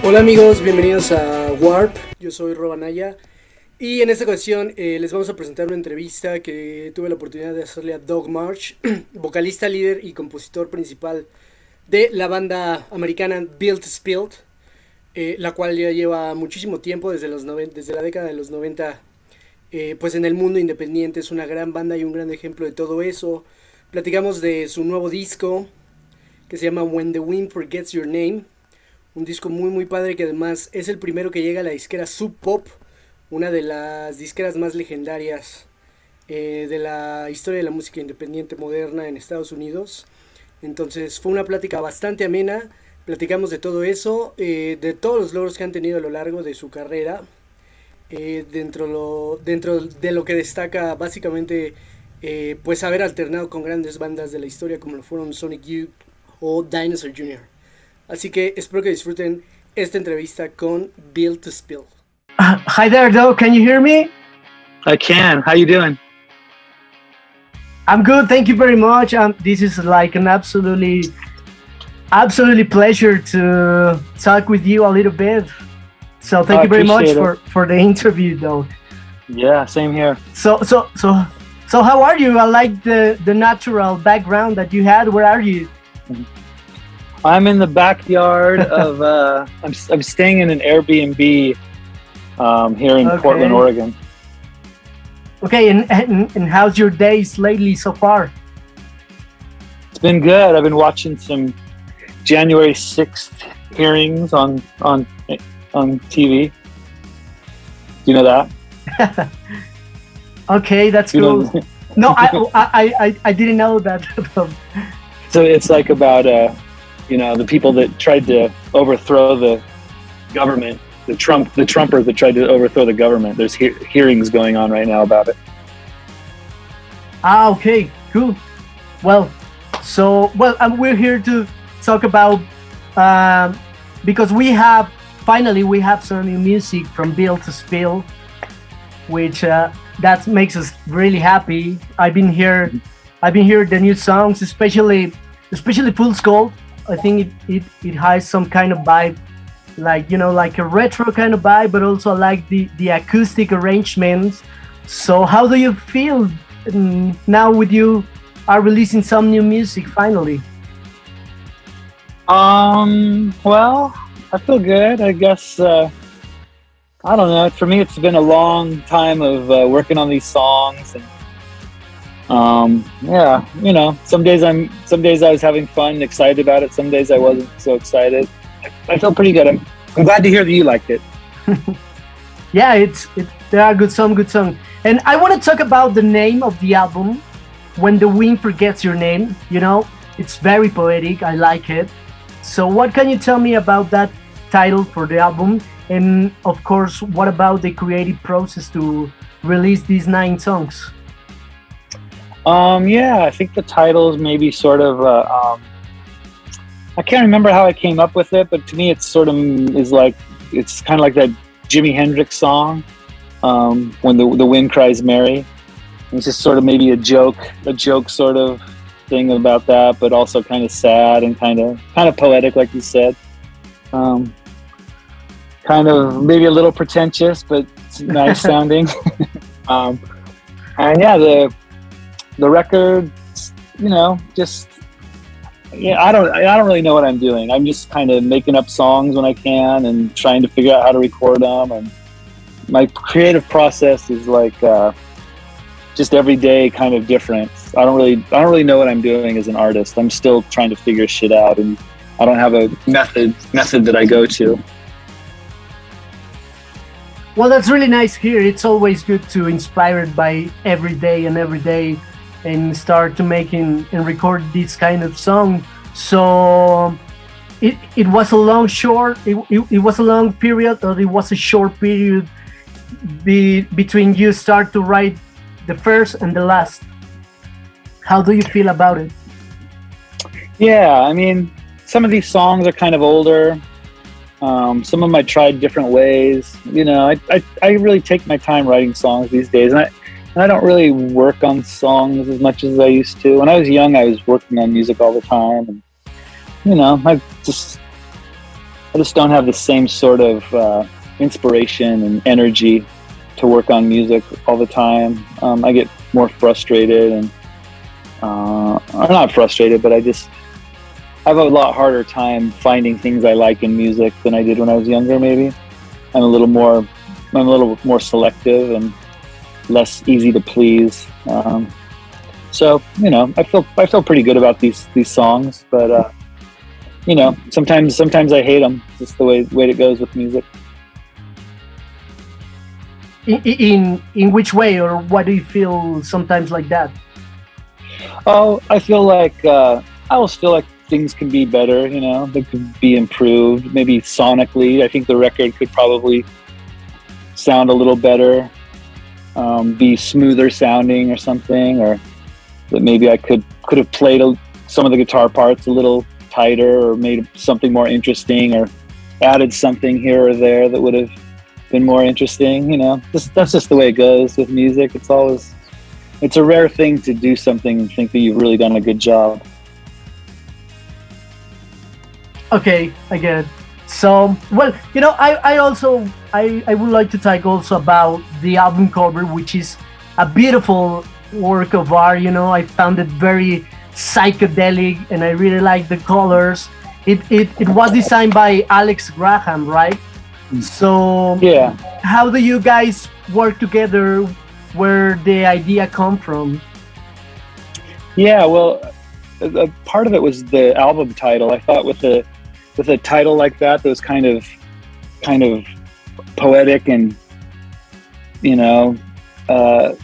Hola amigos, bienvenidos a Warp, yo soy Robanaya y en esta ocasión les vamos a presentar una entrevista que tuve la oportunidad de hacerle a Doug March, vocalista, líder y compositor principal de la banda americana Built Spilled, la cual ya lleva muchísimo tiempo, desde la década de los 90, pues en el mundo independiente. Es una gran banda y un gran ejemplo de todo eso. Platicamos de su nuevo disco que se llama When the Wind Forgets Your Name, un disco muy muy padre que además es el primero que llega a la disquera Sub Pop, una de las disqueras más legendarias de la historia de la música independiente moderna en Estados Unidos. Entonces fue una plática bastante amena, platicamos de todo eso, de todos los logros que han tenido a lo largo de su carrera, dentro de lo que destaca básicamente pues haber alternado con grandes bandas de la historia como lo fueron Sonic Youth o Dinosaur Jr. Así que espero que disfruten esta entrevista con Built to Spill. Hi there, Doug. Can you hear me? I can. How you doing? I'm good. Thank you very much. This is like an absolutely pleasure to talk with you a little bit. So thank you very much for the interview, Doug. Yeah, same here. So how are you? I like the natural background that you had. Where are you? I'm in the backyard of I'm staying in an Airbnb here in Portland, Oregon. Okay, and how's your days lately so far? It's been good. I've been watching some January 6th hearings on TV. Do you know that? Okay, that's cool. No, I didn't know that. So it's like about the people that tried to overthrow the government, the Trumpers that tried to overthrow the government. There's hearings going on right now about it. Okay, cool. Well, we're here to talk about because we have some new music from Built to Spill, which that makes us really happy. I've been hearing the new songs, especially Full Skull. I think it has some kind of vibe, like a retro kind of vibe, but also like the acoustic arrangements. So how do you feel now with you are releasing some new music finally? Well, I feel good. I guess I don't know. For me, it's been a long time of working on these songs, and yeah, some days I was having fun, excited about it. Some days I wasn't so excited. I felt pretty good. I'm glad to hear that you liked it. Yeah, there are good songs. And I want to talk about the name of the album, When the Wind Forgets Your Name. It's very poetic. I like it. So what can you tell me about that title for the album? And of course, what about the creative process to release these 9 songs? Yeah, I think the title is maybe sort of I can't remember how I came up with it, but to me it's kind of like that Jimi Hendrix song, when the wind cries Mary. It's just sort of maybe a joke sort of thing about that, but also kind of sad and kind of poetic, like you said. Kind of maybe a little pretentious, but it's nice sounding. And yeah, the record, I don't really know what I'm doing. I'm just kind of making up songs when I can and trying to figure out how to record them. And my creative process is like just every day kind of different. I don't really know what I'm doing as an artist. I'm still trying to figure shit out, and I don't have a method that I go to. Well, that's really nice here. It's always good to inspired by every day and start to making and record this kind of song. So it was a long period, or it was a short period between you start to write the first and the last. How do you feel about it? Yeah, I mean, some of these songs are kind of older. Some of them I tried different ways. I really take my time writing songs these days, and I don't really work on songs as much as I used to. When I was young, I was working on music all the time, and I just just don't have the same sort of inspiration and energy to work on music all the time. I get more frustrated and I'm not frustrated, but I have a lot harder time finding things I like in music than I did when I was younger. Maybe I'm a little more selective and less easy to please. So I feel pretty good about these songs, but sometimes I hate them. It's just the way it goes with music. In which way, or why do you feel sometimes like that? Oh, I feel like I always feel like things can be better. They could be improved. Maybe sonically, I think the record could probably sound a little better, be smoother sounding or something, or that maybe I could have played some of the guitar parts a little tighter, or made something more interesting, or added something here or there that would have been more interesting. That's just the way it goes with music. It's a rare thing to do something and think that you've really done a good job. Okay, I get it. So, well, I would like to talk also about the album cover, which is a beautiful work of art. I found it very psychedelic, and I really like the colors. It was designed by Alex Graham, right? So yeah, how do you guys work together? Where the idea come from? Yeah, well, part of it was the album title. I thought with a title like that was kind of poetic, and I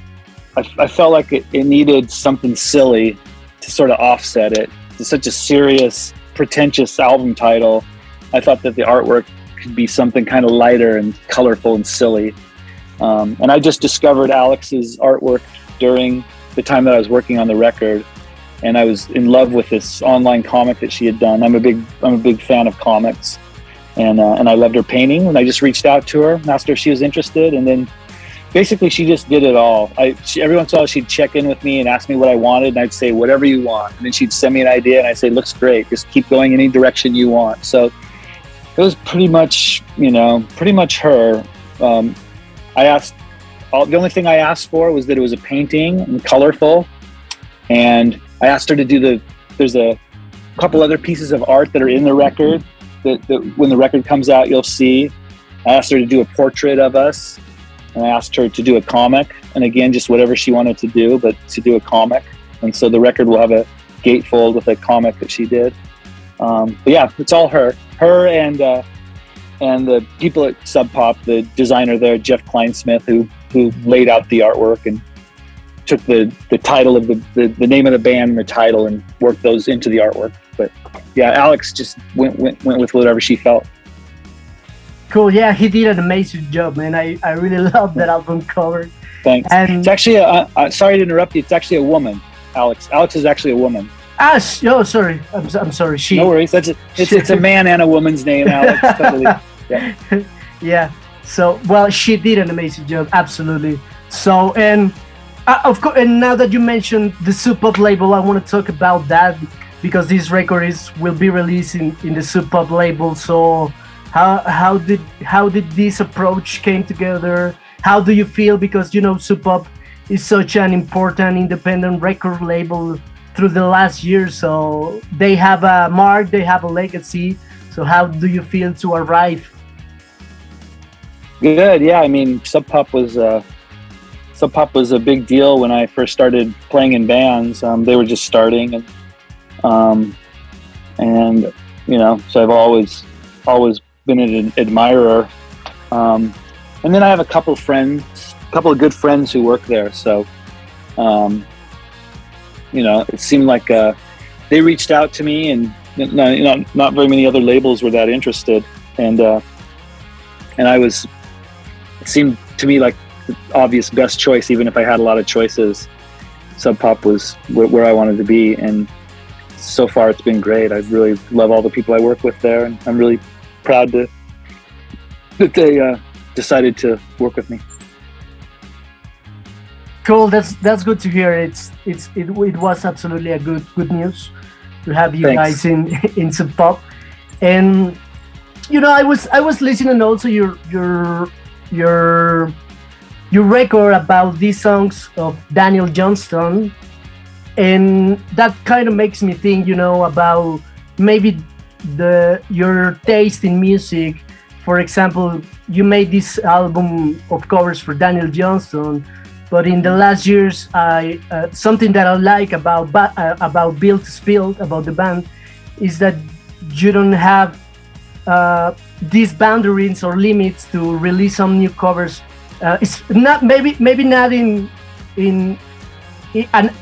felt like it needed something silly to sort of offset it. It's such a serious, pretentious album title. I thought that the artwork could be something kind of lighter and colorful and silly. And I just discovered Alex's artwork during the time that I was working on the record, and I was in love with this online comic that she had done. I'm a big fan of comics, and I loved her painting. And I just reached out to her, asked her if she was interested, and then basically she just did it all. Every once in a while she'd check in with me and ask me what I wanted, and I'd say whatever you want, and then she'd send me an idea, and I'd say looks great, just keep going any direction you want. So it was pretty much her. The only thing I asked for was that it was a painting and colorful, and I asked her to do there's a couple other pieces of art that are in the record that when the record comes out you'll see. I asked her to do a portrait of us, and I asked her to do a comic, and again just whatever she wanted to do, but to do a comic. And so the record will have a gatefold with a comic that she did. But yeah, it's all her and the people at Sub Pop, the designer there, Jeff Kleinsmith, who laid out the artwork and took the title of the name of the band and the title and worked those into the artwork. But yeah, Alex just went with whatever she felt. Cool. Yeah, he did an amazing job, man. I really love that album cover. Thanks. And it's actually sorry to interrupt you. It's actually a woman. Alex is actually a woman. Sorry. I'm sorry. She. No worries. It's a man and a woman's name, Alex. Totally. Yeah. Yeah. So, well, she did an amazing job. Absolutely. So, and of course, and now that you mentioned the Sub Pop label, I want to talk about that because this record will be released in the Sub Pop label. So, how did this approach came together? How do you feel? Because Sub Pop is such an important independent record label through the last year. So they have a mark, they have a legacy. So how do you feel to arrive? Good. Yeah. I mean, Sub Pop was a big deal when I first started playing in bands. They were just starting, and so I've always been an admirer. And then I have a couple of good friends who work there. So, it seemed like they reached out to me, and not very many other labels were that interested, and it seemed to me like the obvious best choice, even if I had a lot of choices. Sub Pop was where I wanted to be, and so far it's been great. I really love all the people I work with there, and I'm really proud that they decided to work with me. Cool. That's good to hear. It was absolutely a good news to have you Thanks. guys in Sub Pop. And I was listening also your your record about these songs of Daniel Johnston, and that kind of makes me think, about maybe your taste in music. For example, you made this album of covers for Daniel Johnston, but in the last years, I something that I like about Build to Spill, about the band, is that you don't have these boundaries or limits to release some new covers. It's not maybe not in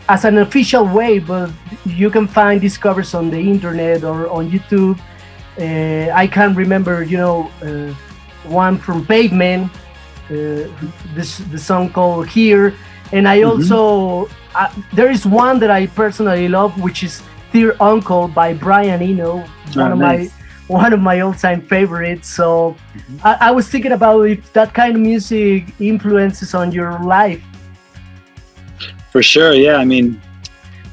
as an official way, but you can find these covers on the internet or on YouTube. I can remember, one from Pavement, the song called Here, and I also there is one that I personally love, which is Dear Uncle by Brian Eno, one of my all-time favorites. So I was thinking about if that kind of music influences on your life. For sure, yeah. I mean,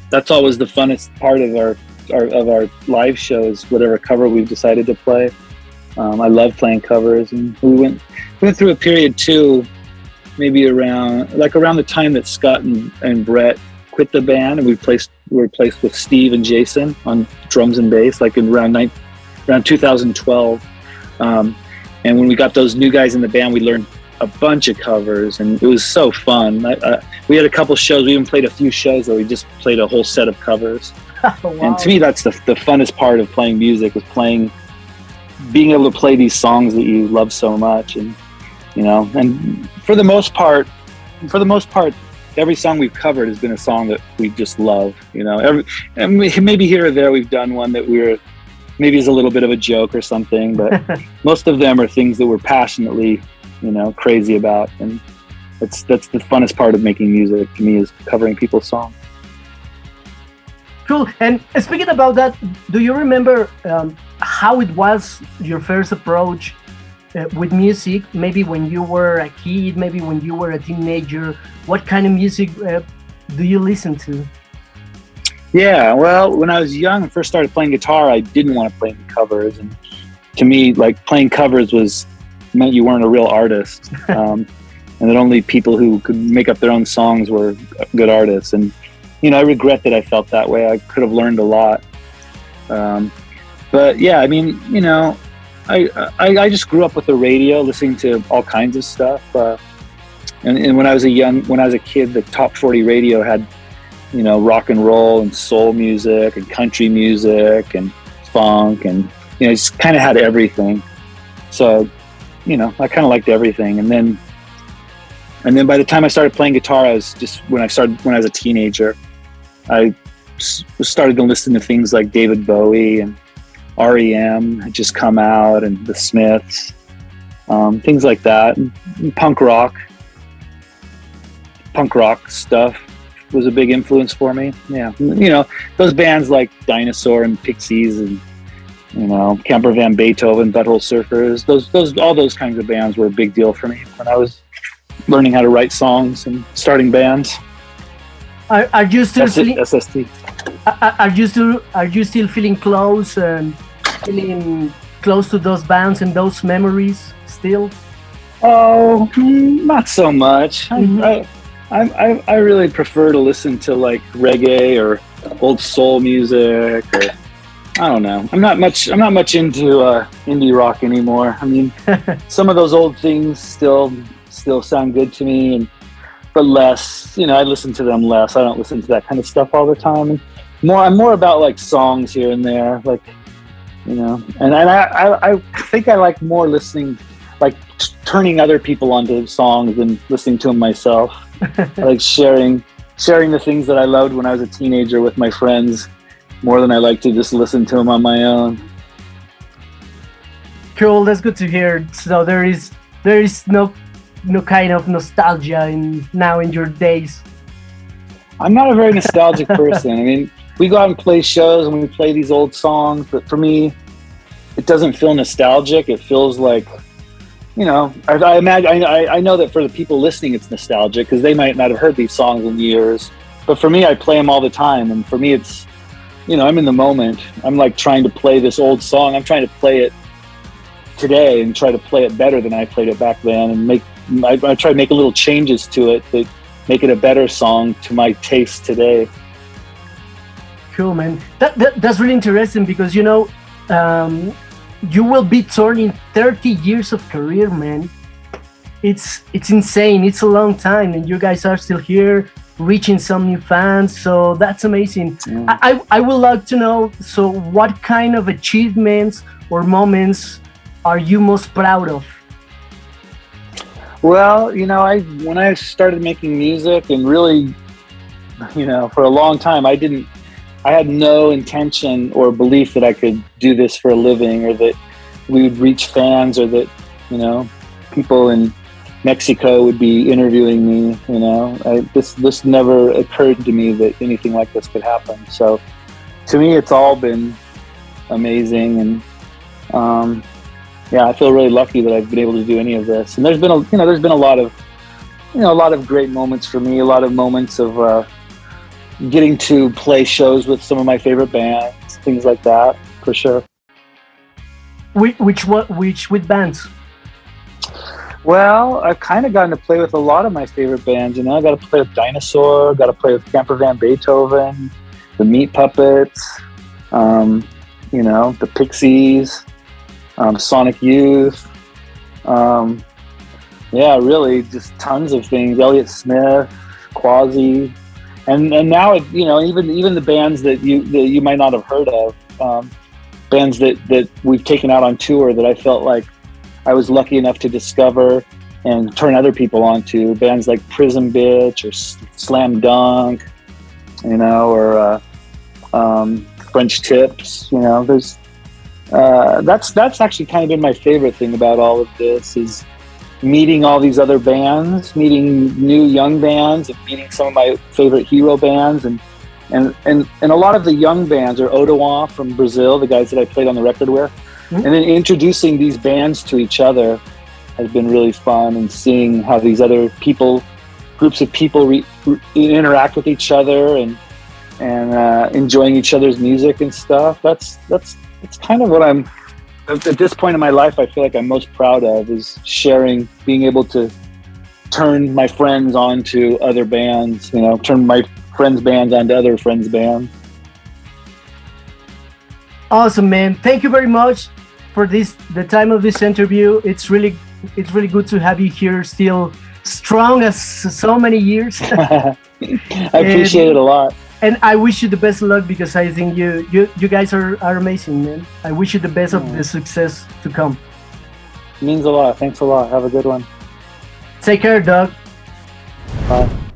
that's always the funnest part of our live shows. Whatever cover we've decided to play, I love playing covers, and we went through a period too, maybe around the time that Scott and Brett quit the band, and we were replaced with Steve and Jason on drums and bass, like in around 2012. And when we got those new guys in the band, we learned a bunch of covers, and it was so fun. We had a couple shows. We even played a few shows where we just played a whole set of covers. Wow. And to me, that's the funnest part of playing music, is being able to play these songs that you love so much. And and for the most part, every song we've covered has been a song that we just love. And maybe here or there we've done one that maybe is a little bit of a joke or something, but most of them are things that we're passionately crazy about. And that's the funnest part of making music to me, is covering people's songs. Cool. And speaking about that, do you remember how it was your first approach with music? Maybe when you were a kid, maybe when you were a teenager. What kind of music do you listen to? Yeah, well, when I was young and first started playing guitar, I didn't want to play any covers, and to me, like, playing covers meant you weren't a real artist, and that only people who could make up their own songs were good artists. And I regret that I felt that way. I could have learned a lot, but yeah, I mean, I just grew up with the radio, listening to all kinds of stuff, and when I was a kid, the top 40 radio had rock and roll and soul music and country music and funk, and just kind of had everything. So I kind of liked everything. And then by the time I started playing guitar, when I was a teenager, I started to listen to things like David Bowie, and REM had just come out, and the Smiths, things like that, and punk rock stuff was a big influence for me. Yeah, those bands like Dinosaur and Pixies, and Camper Van Beethoven, Butthole Surfers, all those kinds of bands were a big deal for me when I was learning how to write songs and starting bands. Are you still SST? Are you still feeling close to those bands and those memories still? Oh, not so much. Mm-hmm. I really prefer to listen to like reggae or old soul music, or I don't know. I'm not much into indie rock anymore. I mean, some of those old things still sound good to me, but less. I listen to them less. I don't listen to that kind of stuff all the time. And I'm more about like songs here and there, like And I think I like more listening, like turning other people onto songs than listening to them myself. I like sharing the things that I loved when I was a teenager with my friends more than I like to just listen to them on my own. Cool, that's good to hear. So there is no kind of nostalgia now in your days. I'm not a very nostalgic person. I mean, we go out and play shows and we play these old songs, but for me, it doesn't feel nostalgic. It feels like, I imagine, I know that for the people listening, it's nostalgic because they might not have heard these songs in years. But for me, I play them all the time. And for me, it's, I'm in the moment. I'm like trying to play this old song. I'm trying to play it today and try to play it better than I played it back then, and I try to make a little changes to it that make it a better song to my taste today. Cool, man. That's really interesting because you will be turning 30 years of career, man. It's insane. It's a long time, and you guys are still here, reaching some new fans. So that's amazing. I would like to know. So, what kind of achievements or moments are you most proud of? Well, when I started making music, and really, for a long time, I had no intention or belief that I could do this for a living, or that we would reach fans, or that, people in Mexico would be interviewing me. This never occurred to me that anything like this could happen. So to me, it's all been amazing. And, I feel really lucky that I've been able to do any of this. And there's been a lot of great moments for me, a lot of moments of, getting to play shows with some of my favorite bands, things like that, for sure. Which with bands? Well, I've kind of gotten to play with a lot of my favorite bands. I got to play with Dinosaur, got to play with Camper Van Beethoven, the Meat Puppets, the Pixies, Sonic Youth. Really just tons of things. Elliott Smith, Quasi. And now even the bands that you might not have heard of, bands that we've taken out on tour that I felt like I was lucky enough to discover and turn other people onto, bands like Prism Bitch or Slam Dunk, or French Tips. There's that's actually kind of been my favorite thing about all of this, is meeting all these other bands, meeting new young bands, and meeting some of my favorite hero bands, and a lot of the young bands are Ottawa from Brazil, the guys that I played on the record with, and then introducing these bands to each other has been really fun, and seeing how these other groups of people interact with each other and enjoying each other's music and stuff. That's kind of what I'm. At this point in my life, I feel like I'm most proud of, is sharing, being able to turn my friends onto other bands, turn my friends' bands onto other friends' bands. Awesome, man. Thank you very much for the time of this interview. It's really good to have you here, still strong as so many years. I appreciate it a lot. And I wish you the best of luck, because I think you guys are amazing, man. I wish you the best of the success to come. It means a lot. Thanks a lot. Have a good one. Take care, Doug. Bye.